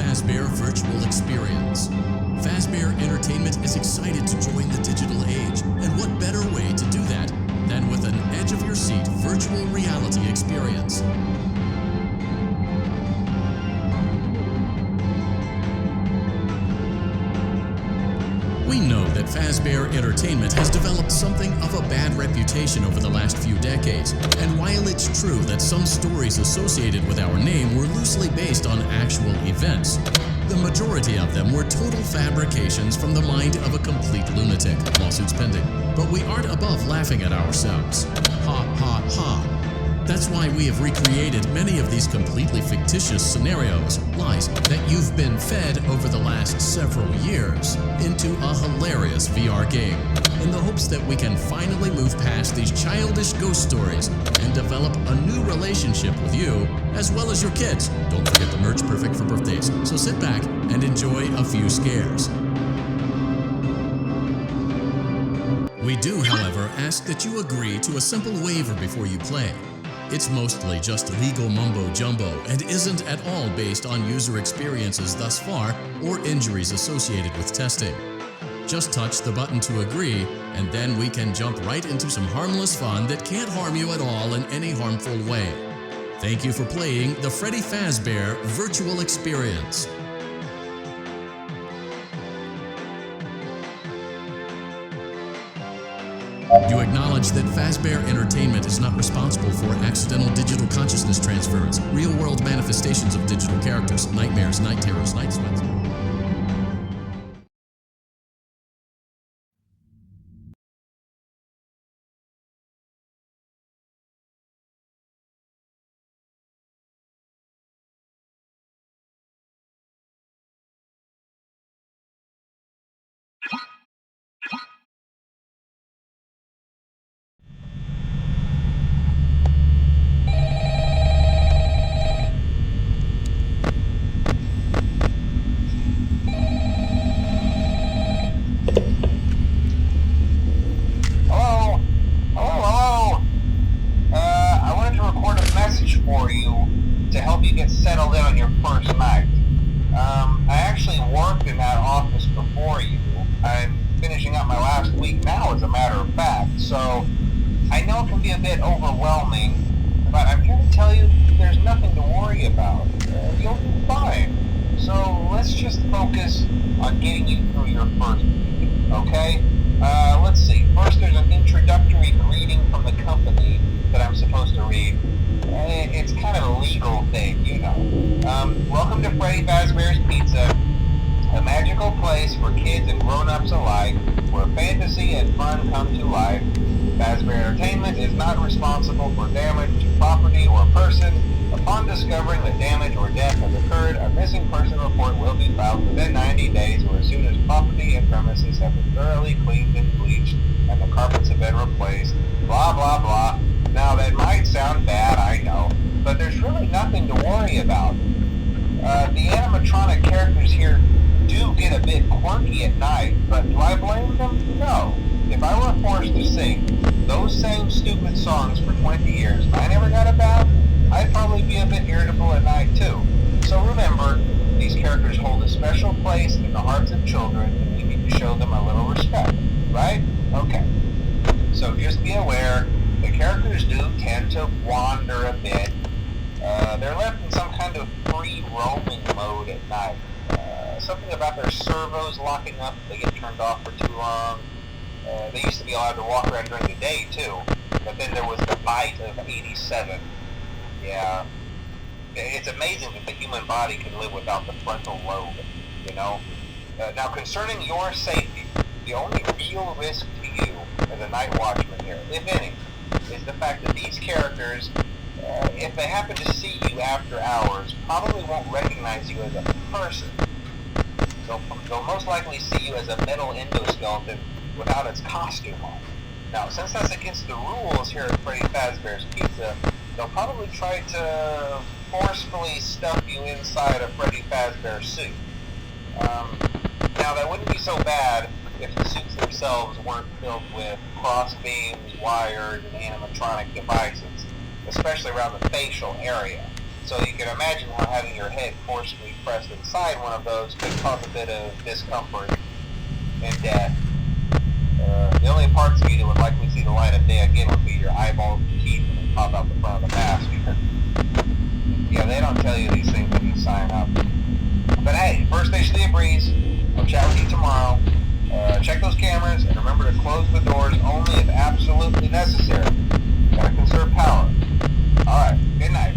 Fazbear virtual experience. Fazbear Entertainment is excited to join the digital age, and what better way to do that than with an edge-of-your-seat virtual reality experience. We know that Fazbear Entertainment has developed something of a bad reputation over the last few decades, and while it's true that some stories associated with our name were loosely based on actual events, the majority of them were total fabrications from the mind of a complete lunatic, lawsuits pending. But we aren't above laughing at ourselves. Ha ha ha. That's why we have recreated many of these completely fictitious scenarios, lies that you've been fed over the last several years, into a hilarious VR game, in the hopes that we can finally move past these childish ghost stories and develop a new relationship with you, as well as your kids. Don't forget the merch, perfect for birthdays. So sit back and enjoy a few scares. We do, however, ask that you agree to a simple waiver before you play. It's mostly just legal mumbo-jumbo and isn't at all based on user experiences thus far or injuries associated with testing. Just touch the button to agree, and then we can jump right into some harmless fun that can't harm you at all in any harmful way. Thank you for playing the Freddy Fazbear Virtual Experience. You acknowledge that Fazbear Entertainment is not responsible for accidental digital consciousness transference, real-world manifestations of digital characters, nightmares, night terrors, night sweats. For you to help you get settled in on your first night. I actually worked in that office before you. I'm finishing up my last week now, as a matter of fact, so I know it can be a bit overwhelming, but I'm here to tell you there's nothing to worry about. You'll be fine. So let's just focus on getting you through your first week, okay? Let's see. First, there's an introductory greeting from the company that I'm supposed to read. It's kind of a legal thing, you know. Welcome to Freddy Fazbear's Pizza, a magical place for kids and grown-ups alike, where fantasy and fun come to life. Fazbear Entertainment is not responsible for damage to property or person. Upon discovering that damage or death has occurred, a missing person report will be filed within 90 days or as soon as property and premises have been thoroughly cleaned and bleached and the carpets have been replaced. Blah, blah, blah. Now, that might sound bad, I know, but there's really nothing to worry about. The animatronic characters here do get a bit quirky at night, but do I blame them? No. If I were forced to sing those same stupid songs for 20 years and I never got a bath, I'd probably be a bit irritable at night too. So remember, these characters hold a special place in the hearts of children, and we need to show them a little respect, right? Okay. So just be aware, the characters do tend to wander a bit. They're left in some kind of free roaming mode at night. Something about their servos locking up if they get turned off for too long. They used to be allowed to walk around during the day too, but then there was the bite of 87. Yeah. It's amazing that the human body can live without the frontal lobe, you know? Now, concerning your safety, the only real risk to you as a night watchman here, if any, is the fact that these characters, if they happen to see you after hours, probably won't recognize you as a person. They'll most likely see you as a metal endoskeleton without its costume on. Now, since that's against the rules here at Freddy Fazbear's Pizza, they'll probably try to forcefully stuff you inside a Freddy Fazbear suit. Now, that wouldn't be so bad if the suits themselves weren't filled with cross beams, wires, and animatronic devices, especially around the facial area. So you can imagine how having your head forcibly pressed inside one of those could cause a bit of discomfort and death. The only parts of you that would likely see the light of day again would be your eyeballs and teeth and pop out the front of the mask. Yeah, they don't tell you these things when you sign up. But hey, first station of the breeze. I'll chat with you tomorrow. Check those cameras and remember to close the doors only if absolutely necessary. Gotta conserve power. Alright, good night.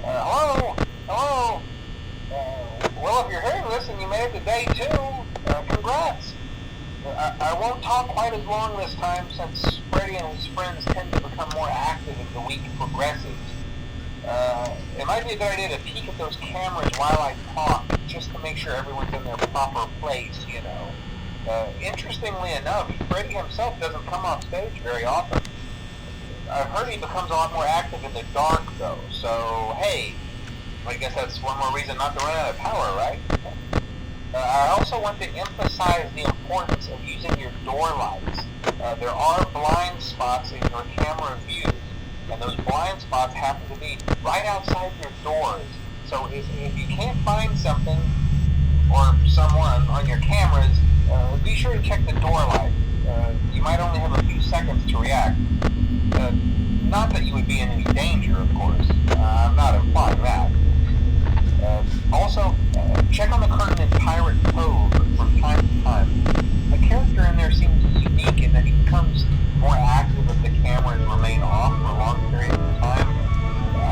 Hello? Hello? Well, if you're hearing this and you made it to day 2, congrats. I won't talk quite as long this time since Freddy and his friends tend to become more active as the week progresses. It might be a good idea to peek at those cameras while I talk, just to make sure everyone's in their proper place, you know. Interestingly enough, Freddy himself doesn't come off stage very often. I've heard he becomes a lot more active in the dark, though, so hey, I guess that's one more reason not to run out of power, right? I also want to emphasize the importance of using your door lights. There are blind spots in your camera views, and those blind spots happen to be right outside your doors. So if you can't find something or someone on your cameras, be sure to check the door light. You might only have a few seconds to react. Not that you would be in any danger, of course. I'm not implying that. Also, check on the curtain in Pirate Cove from time to time. The character in there seems unique in that he becomes more active if the cameras remain off for long periods of time.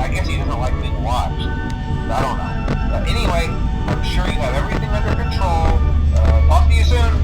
I guess he doesn't like being watched. I don't know. Anyway, I'm sure you have everything under control. Talk to you soon.